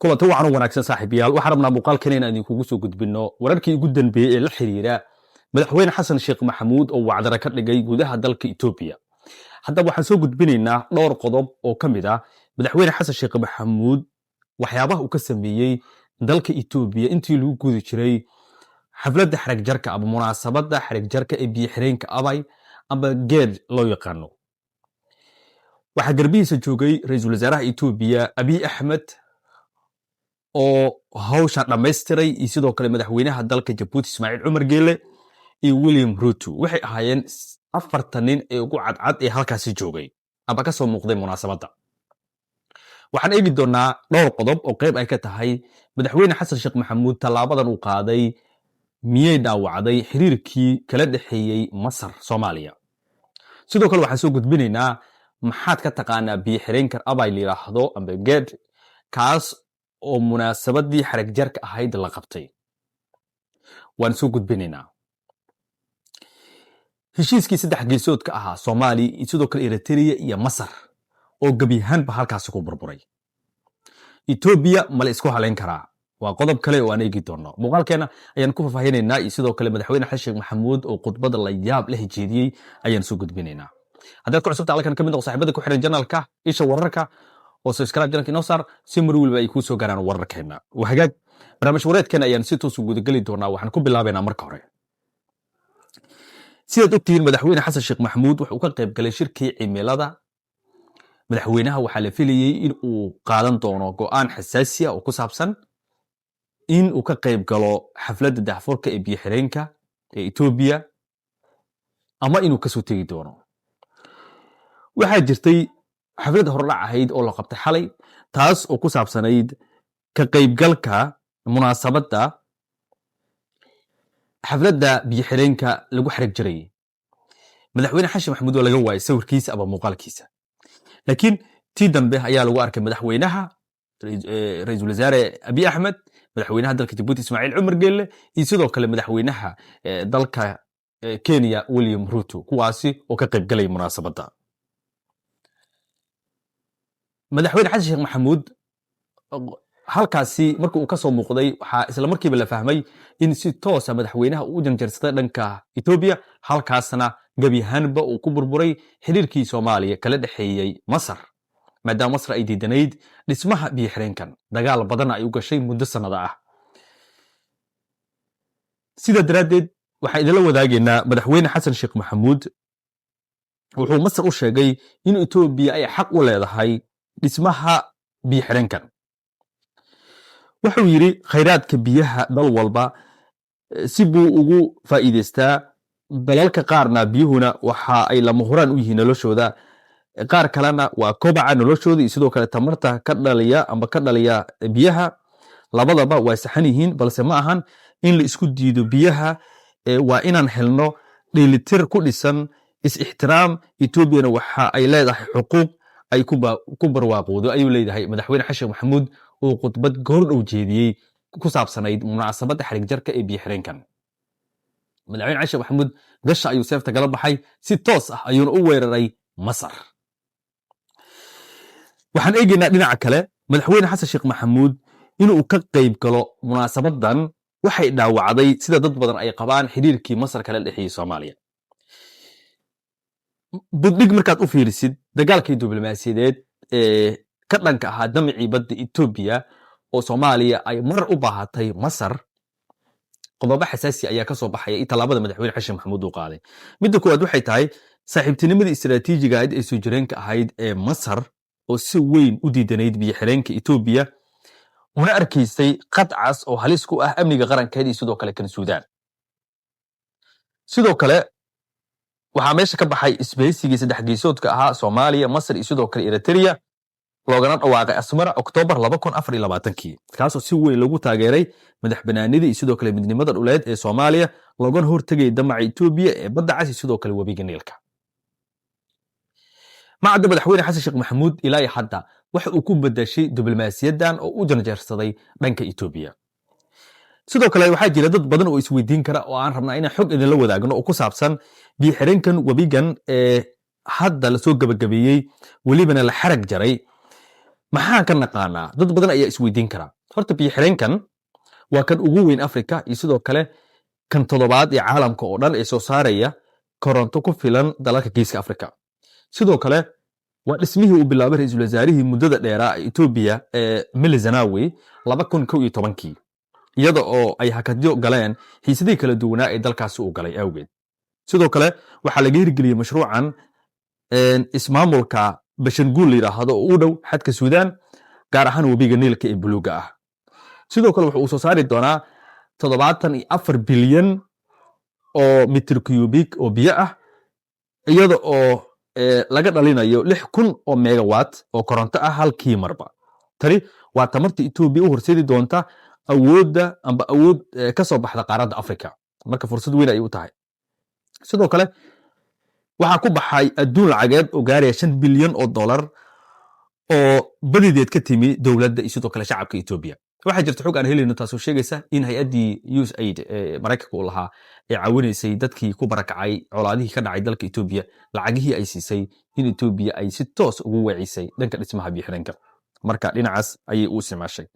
kulanti waxaan u wanaagsan saaxiibayaal waxaan rabnaa muuqaalkan inaan idinkugu soo gudbino wararkii ugu dambeeyay ee la xiriira madaxweyne xasan sheekh maxamuud oo wacdara ka dhigay gudaha dalka Itoobiya. Haddaba waxaan soo gudbinaynaa dhowr qodob oo ka mid ah madaxweyne xasan sheekh maxamuud waxyaabaha uu ka sameeyay dalka Itoobiya intii lagu guudi jiray xafladda xarag jarka ama munaasabadda xarag jarka ee biyo xireenka Abiy ama geed loo yaqaano. waxaa garbihiisa joogay ra'iisul wasaaraha Itoobiya Abiy Ahmed oo hawsha dhameystiray iyo sidoo kale madaxweynaha dalka Jabuuti Ismaaciil Cumar Geele iyo William Ruto waxay ahaayeen afartan nin ee ugu cadcad ee halkaasi joogay aba ka soo muuqday munaasabadda. waxaan eegi doonaa dhowr qodob oo qayb ay ka tahay madaxweyne xasan sheekh maxamuud talaabadan uu qaaday miyay dhaawacday xiriirkii kala dhaxeeyay Masar Soomaaliya. sidoo kale waxaan soo gudbinaynaa maxaad ka taqaanaa biyo xireenka Abiy la yiraahdo amba geed kaas oo munaasabadii xarag jarka ahayd la qabtay. waan soo gudbinaynaa heshiiskii saddex geesoodka ahaa Soomaaliya sidoo kale Eritrea iyo Masar oo gabiyahanba halkaas ku burburay. Itoobiya ma la isku haleyn karaa waa qodob kale oo aan eegi doono. muuqaalkeena ayaan ku faahfaahinaynaa iyo sidoo kale madaxweyne xasan sheekh maxamuud oo khudbada la yaab leh jeediyay ayaan soo gudbinaynaa. haddaad ku cusubtahay halkan ka mid noqo saaxiibada ku xiran janalka isha wararka oo subscribe janalka inoo saar si mar walba ay kuu soo gaaraan wararkeena. waa hagaag barnaamij wareedkeena ayaan si toos u gudageli doonaa. waxaan ku bilaabaynaa marka hore sidaad ogtihiin madaxweyne xasan sheekh maxamuud wuxuu ka qayb galay shirkii cimilada. madaxweynaha waxaa la filayay in uu qaadan doono go'aan xasaasi ah oo ku saabsan in uu ka qayb galo xafladda daahfurka ee biyo xireenka ee Itoobiya ama inuu kasoo tegi doono. waxaa jirtay xaflad hordhac ahayd oo la qabtay xalay taas oo ku saabsanayd ka qaybgalka munaasabadda xafladda biyo xireenka lagu xarag jiray. madaxweyne xasan maxamuud oo laga waayay sawirkiisa ama muuqaalkiisa, laakiin tii dambe ayaa lagu arkay madaxweynaha ra'iisul wasaare Abiy Ahmed, madaxweynaha dalka Jabuuti Ismaaciil Cumar Geele iyo sidoo kale madaxweynaha dalka Kenya William Ruto kuwaasi oo ka qayb galay munaasabadda. madaxweyne xasan sheekh maxamuud halkaasi markii uu ka soo muuqday waxaa isla markiiba la fahmay in si toos ah madaxweynaha uu u janjarsaday dhanka Itoobiya, halkaasna gabiyahanba uu ku burburay xiriirkii Soomaaliya kala dhaxeeyay Masar maadaama Masar ay diidanayd dhismaha biyo xireenkan dagaal badan ay u gashay muddo sanado ah. sida daraadeed waxaan idinla wadaagaynaa madaxweyne xasan sheekh maxamuud wuxuu Masar u sheegay in Itoobiya ay xaq u leedahay dhismaha biyo xireenkan. wuxuu yiri khayraadka biyaha dal walba si buu ugu faa'iideystaa, dalalka qaarna biyuhuna waxa ay lama huraan u yihiin noloshooda, qaar kalena waa kobaca noloshooda iyo sidoo kale tamarta ka dhaliya biyaha. labadaba waa saxan yihiin balse ma ahan in la isku diido biyaha. waa inaan helno dheelitir ku dhisan is-ixtiraam. Itoobiyana waxa ay leedahay xuquuq ay ku barwaaqoodo ayuu leeyahay madaxweyne xasan maxamuud oo khudbad goor dhow jeediyay ku saabsanayd munaasabadda xarig jarka ee biyo xireenkan. madaxweyne xasan maxamuud gasha ayuu seefta gala baxay, si toos ah ayuuna u weeraray Masar. waxaan eegaynaa dhinaca kale madaxweyne xasan sheekh maxamuud inuu ka qayb galo munaasabadan waxay dhaawacday sida dad badan ay qabaan xiriirkii Masar kala dhaxeeyay Soomaaliya. buddhig markaad u fiirisid dagaalkii diblomaasiyadeed ee ka dhanka ahaa damicii badda Itoobiya oo Soomaaliya ay mar u baahatay Masar, qodobo xasaasi ayaa ka soo baxaya in talaabada madaxweyne xasan maxamuud uu qaaday. midda koowaad waxay tahay saaxiibtinimadii istiraatiijiga ahayd ee soo jireenka ahayd ee Masar oo si weyn u diidanayd biyo xireenka Itoobiya una arkaysay qadcas oo halis ku ah amniga qarankeeda iyo sidoo kale kan Suudaan. sidoo kale waxaa meesha ka baxay isbahaysigii saddex geesoodka ahaa Soomaaliya, Masar iyo sidoo kale Eritrea loogana dhawaaqay Asmara Oktoobar 2024 kaasoo si weyn lagu taageeray madax banaanida iyo sidoo kale midnimada dhuleed ee Soomaaliya loogana hortagay damaca Itoobiya ee badda cas iyo sidoo kale webiga Niilka. macadda madaxweyne xasan sheekh maxamuud ilaa hadda waxa uu ku bedeshay diblomaasiyadan oo u janjarsaday dhanka Itoobiya. sidoo kale waxaa jira dad badan oo isweydiin kara oo aan rabnaa inaan xog idinla wadaagno oo ku saabsan biyo xireenkan webigan ee hadda la soo gabagabeeyey welibana la xarag jaray maxaan ka naqaanaa? Dad badan ayaa isweydiin karaa. Horta biyo xireenkan waa kan ugu weyn Afrika iyo sidoo kale kan toddobaad ee caalamka oo dhan ee soo saaraya koronto ku filan dalalka geeska Afrika. Sidoo kale waa dhismihii uu bilaabay ra'iisul wasaarihii muddada dheeraa ee Ethiopia ee Meles Zenawi 2011 iyada oo ay hakadyo galeen xiisadii kala duwanaa ee dalkaasi uu galay awgeed. Sidoo kale waxaa laga hirgeliyey mashruucan ismaamulka Bashanguul la yiraahdo oo u dhow xadka Suudaan gaar ahaan webiga Niilka ee buluuga ah. sidoo kale wuxuu soo saari doonaa 74 bilyan oo mitir cubic oo biyo ah iyada oo laga dhalinayo 6,000 oo megawatt oo koronto ah halkii marba. Tani waa tamarta Ethiopia u horseedi doonta awood ka soo baxda qaaradda Afrika. Marka fursad weyn ay u tahay. Sidoo kale waxaa ku baxay adduun lacageed oo gaaraya 5 bilyan oo dollar oo badideed ka timi dowladda iyo sidoo kale shacabka Ethiopia. waxaa jirta xog aan helayno taasoo sheegaysa in hay-addii USAID ee Mareykanka uu lahaa ay caawinaysay dadkii ku barakacay colaadihii ka dhacay dalka Ethiopia lacagihii ay siisay in Ethiopia ay si toos ugu weecisay dhanka dhismaha biyo xireenka. Marka dhinacaas ayay u isticmaashay.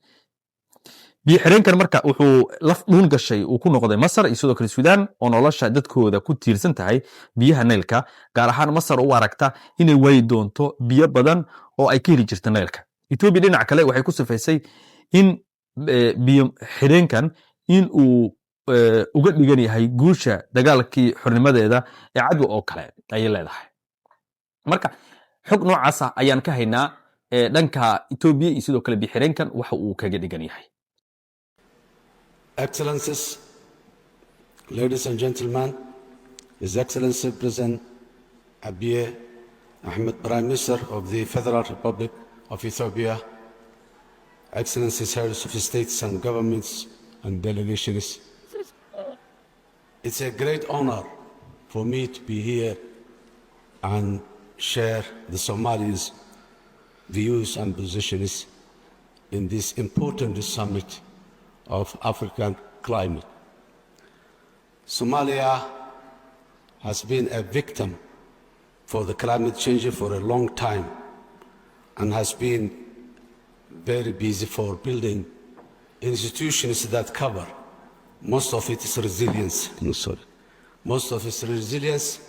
biyo xireenkan marka wuxuu laf dhuun gashay uu ku noqday Masar iyo sidoo kale Suudaan oo nolosha dadkooda ku tiirsan tahay biyaha Niilka, gaar ahaan Masar u aragta inay way doonto biyo badan oo ay ka heli jirto Niilka. Ethiopia dhinaca kale waxay ku sifaysay in biyo xireenkan in uu uga dhigan yahay guusha dagaalkii xornimadeeda ee cadwa oo kale ay leedahay. Marka xog noocaas ah ayaan ka haynaa dhanka Ethiopia iyo sidoo kale biyo xireenkan waxa uu kaga dhigan yahay. Excellencies, ladies and gentlemen, His Excellency President Abiy Ahmed, Prime Minister of the Federal Republic of Ethiopia, Excellencies, heads of states and governments and delegations. It's a great honor for me to be here and share the Somalis' views and positions in this important summit of African climate. Somalia has been a victim for the climate change for a long time and has been very busy for building institutions that cover most of its resilience. Most of its resilience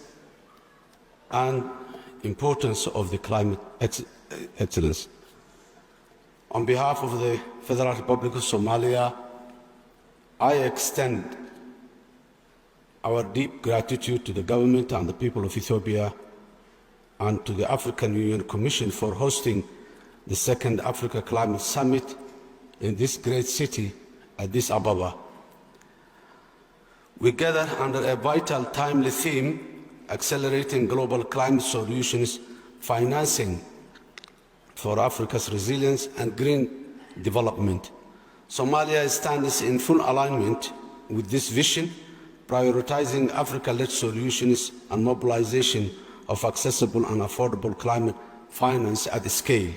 and importance of the climate excellence. On behalf of the Federal Republic of Somalia, I extend our deep gratitude to the government and the people of Ethiopia and to the African Union Commission for hosting the second Africa Climate Summit in this great city, Addis Ababa. We gather under a vital, timely theme, accelerating global climate solutions, financing for Africa's resilience and green development. Somalia stands in full alignment with this vision, prioritizing Africa-led solutions and mobilization of accessible and affordable climate finance at scale.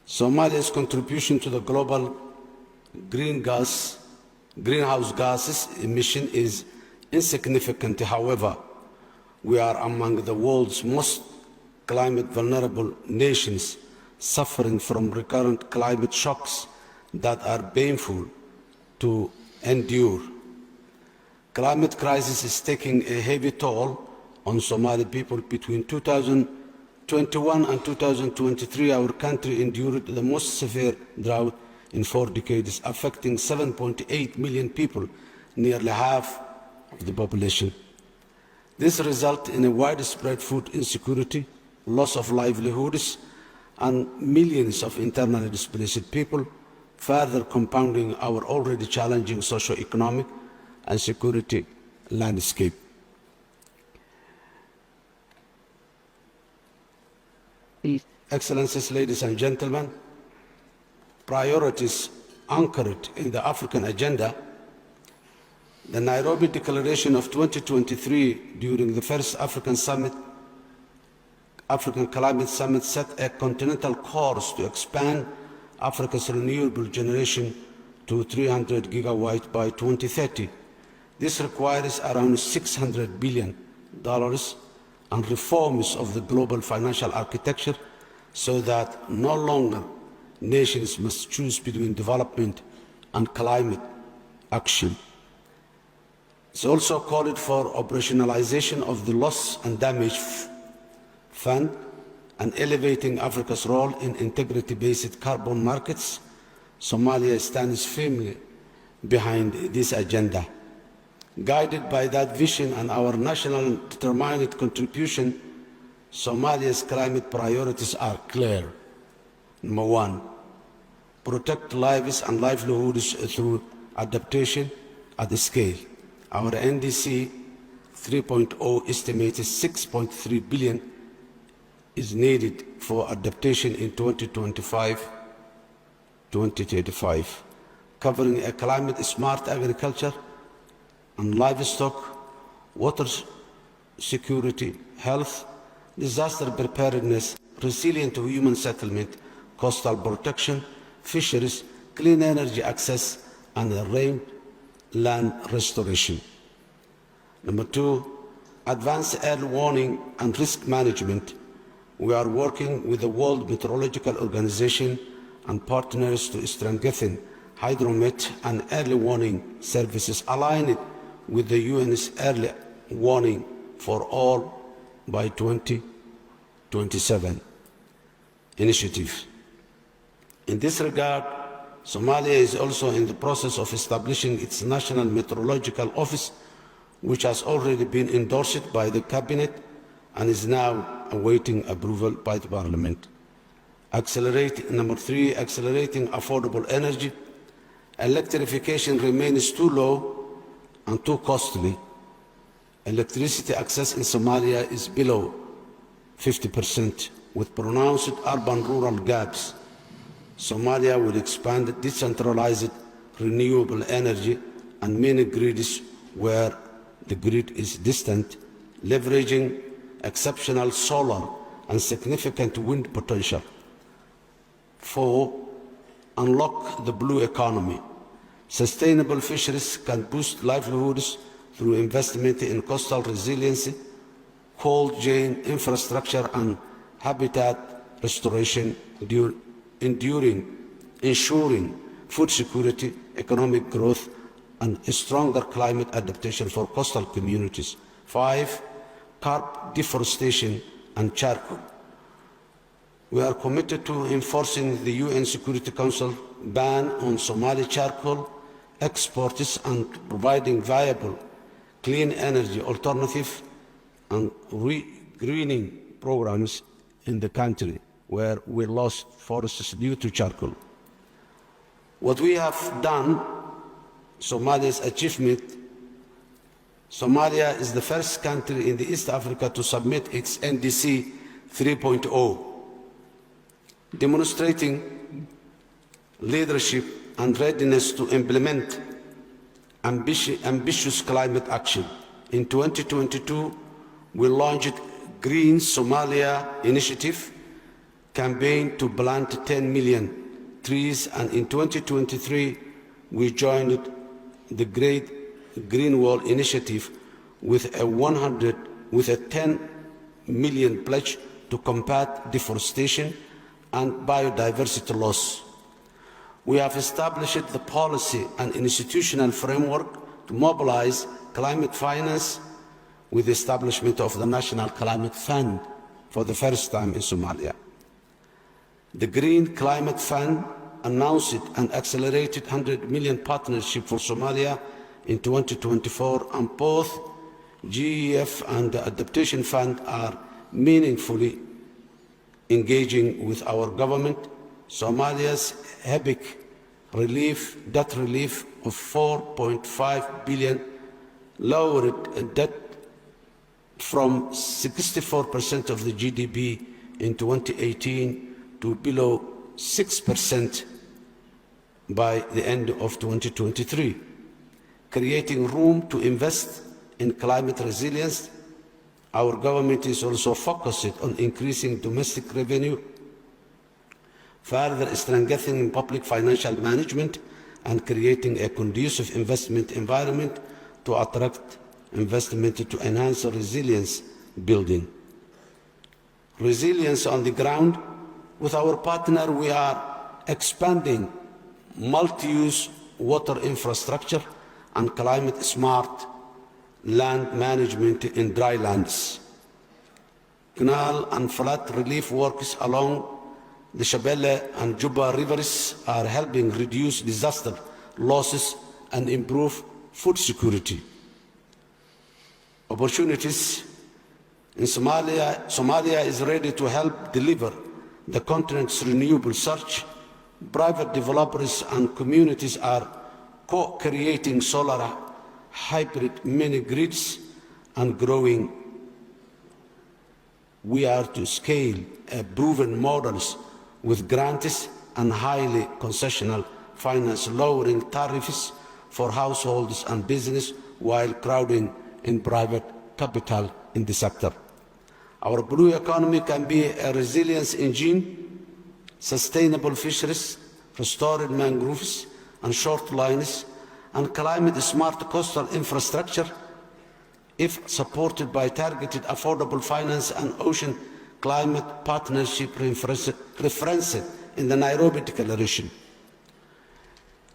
Somalia's contribution to the global greenhouse gases emission is insignificant. However, we are among the world's most climate vulnerable nations, suffering from recurrent climate shocks that are painful to endure. Climate crisis is taking a heavy toll on Somali people. Between 2021 and 2023, our country endured the most severe drought in 4 decades, affecting 7.8 million people, nearly half of the population. This resulted in a widespread food insecurity, loss of livelihoods, and millions of internally displaced people, further compounding our already challenging socio-economic and security landscape. Excellencies, ladies and gentlemen, priorities anchored in the African agenda, the Nairobi Declaration of 2023 during the first African Climate Summit set a continental course to expand Africa's renewable generation to 300 gigawatts by 2030. This requires around $600 billion and reforms of the global financial architecture, so that no longer nations must choose between development and climate action. It's also called for operationalization of the loss and damage fund and elevating Africa's role in integrity-based carbon markets. Somalia stands firmly behind this agenda. Guided by that vision and our national determined contribution, Somalia's climate priorities are clear. Number one, protect lives and livelihoods through adaptation at the scale. Our NDC 3.0 estimated 6.3 billion is needed for adaptation in 2025-2035, covering a climate-smart agriculture and livestock, water security, health, disaster preparedness, resilient human settlement, coastal protection, fisheries, clean energy access, and land restoration. Number two, advanced early warning and risk management. We are working with the World Meteorological Organization and partners to strengthen hydromet and early warning services aligned with the UN's early warning for all by 2027 initiative. In this regard, Somalia is also in the process of establishing its National Meteorological Office, which has already been endorsed by the Cabinet and is now awaiting approval by the Parliament. Number three, accelerating affordable energy. Electrification remains too low and too costly. Electricity access in Somalia is below 50%, with pronounced urban-rural gaps. Somalia will expand decentralized renewable energy and mini grids where the grid is distant, leveraging exceptional solar and significant wind potential. 4. Unlock the blue economy. Sustainable fisheries can boost livelihoods through investment in coastal resiliency, cold chain infrastructure, and habitat restoration, ensuring food security, economic growth, and a stronger climate adaptation for coastal communities. 5. Curb deforestation and charcoal. We are committed to enforcing the UN Security Council ban on Somali charcoal exports and providing viable clean energy alternative and greening programs in the country where we lost forests due to charcoal. What we have done, Somalia's achievement, Somalia is the first country in the East Africa to submit its NDC 3.0, demonstrating leadership and readiness to implement ambitious climate action. In 2022, we launched Green Somalia Initiative campaign to plant 10 million trees, and in 2023, we joined the Great Green Wall Initiative with a 10 million pledge to combat deforestation and biodiversity loss. We have established the policy and institutional framework to mobilize climate finance with the establishment of the National Climate Fund for the first time in Somalia. The Green Climate Fund announced an accelerated 100 million partnership for Somalia in 2024, and both GEF and the Adaptation Fund are meaningfully engaging with our government. Somalia's epic debt relief of 4.5 billion lowered debt from 64% of the GDP in 2018 to below 6% by the end of 2023, creating room to invest in climate resilience. Our government is also focused on increasing domestic revenue, further strengthening public financial management, and creating a conducive investment environment to attract investment to enhance resilience building. Resilience on the ground. With our partner, we are expanding multi-use water infrastructure and climate-smart land management in dry lands. Canal and flood relief works along the Shabelle and Juba rivers are helping reduce disaster losses and improve food security. Opportunities in Somalia is ready to help deliver the continent's renewable surge. Private developers and communities are co-creating solar hybrid mini grids and growing. We are to scale proven models with grants and highly concessional finance, lowering tariffs for households and business while crowding in private capital in the sector. Our blue economy can be a resilience engine, sustainable fisheries, restored mangroves and shorelines, and climate-smart coastal infrastructure if supported by targeted affordable finance and ocean climate partnership referenced in the Nairobi Declaration.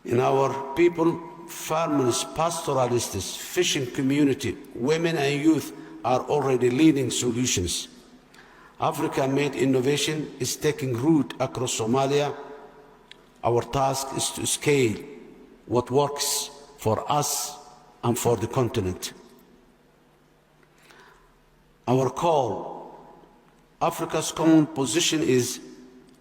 In our people, farmers, pastoralists, fishing community, women and youth are already leading solutions. Africa-made innovation is taking root across Somalia. Our task is to scale what works for us and for the continent. Our call, Africa's common position is,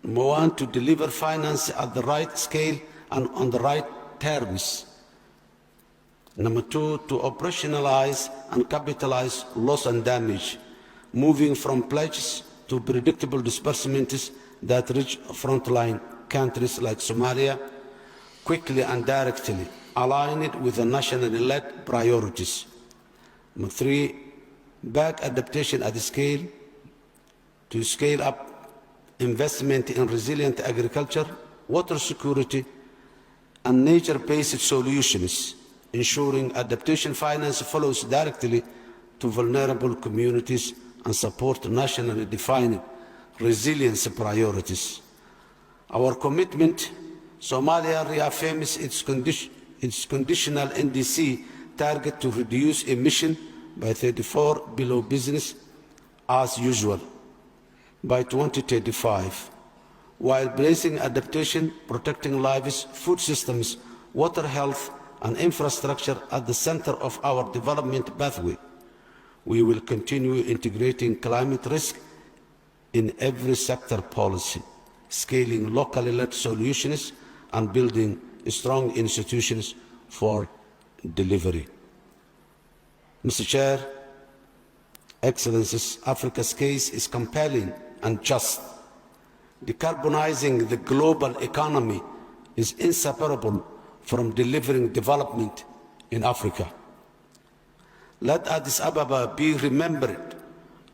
number one, to deliver finance at the right scale and on the right terms. Number two, to operationalize and capitalize loss and damage, moving from pledges to predictable disbursements that reach frontline countries like Somalia quickly and directly, aligned with the nationally led priorities. Number three, back adaptation at scale, to scale up investment in resilient agriculture, water security, and nature-based solutions, ensuring adaptation finance follows directly to vulnerable communities and support nationally defined resilience priorities. Our commitment, Somalia reaffirms its conditional NDC target to reduce emission by 34 below business as usual by 2035, while placing adaptation, protecting lives, food systems, water health, and infrastructure at the center of our development pathway. We will continue integrating climate risk in every sector policy, scaling locally led solutions, and building strong institutions for delivery. Mr. Chair, Excellencies, Africa's case is compelling and just. Decarbonizing the global economy is inseparable from delivering development in Africa. Let Addis Ababa be remembered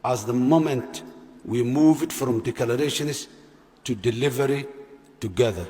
as the moment we moved from declarations to delivery together.